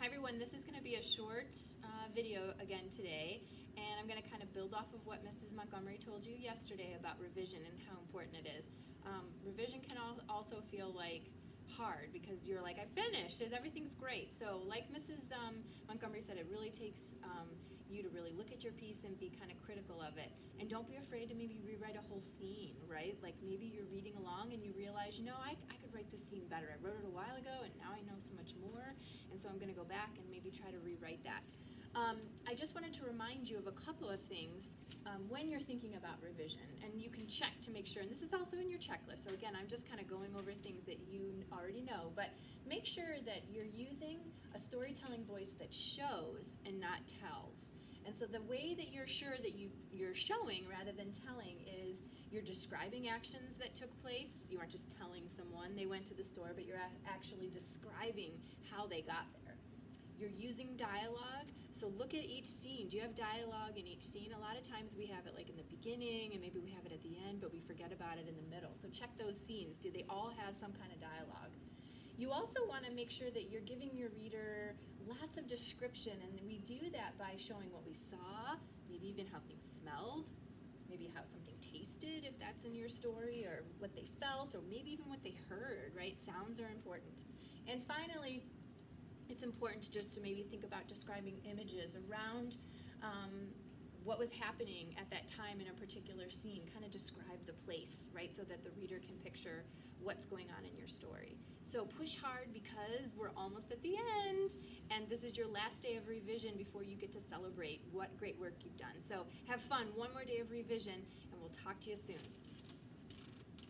Hi everyone, this is going to be a short video again today, and I'm going to kind of build off of what Mrs. Montgomery told you yesterday about revision and how important it is. Revision can also feel like hard because you're like, I finished, everything's great. So like Mrs. Montgomery said, it really takes you to really look at your piece and be kind of critical of it. And don't be afraid to maybe rewrite a whole scene, right? Like maybe you're reading along and you realize, you know, I could write this scene better. I wrote it a while ago and now I know so much more, and so I'm going to go back and maybe try to rewrite that. I just wanted to remind you of a couple of things when you're thinking about revision, and you can check to make sure, and this is also in your checklist, so again, I'm just kind of going over things that you already know, but make sure that you're using a storytelling voice that shows and not tells. And so the way that you're sure that you're showing rather than telling is you're describing actions that took place. You aren't just telling someone they went to the store, but you're actually describing how they got there. You're using dialogue, so look at each scene. Do you have dialogue in each scene? A lot of times we have it like in the beginning and maybe we have it at the end, but we forget about it in the middle. So check those scenes. Do they all have some kind of dialogue? You also want to make sure that you're giving your reader lots of description, and we do that by showing what we saw, maybe even how things smelled, maybe how something tasted if that's in your story, or what they felt, or maybe even what they heard, right? Sounds are important. And finally, it's important just to maybe think about describing images around what was happening at that time in a particular scene. Kind of describe the place, right, so that the reader can picture what's going on in your story. So push hard because we're almost at the end, and this is your last day of revision before you get to celebrate what great work you've done. So have fun, one more day of revision, and we'll talk to you soon.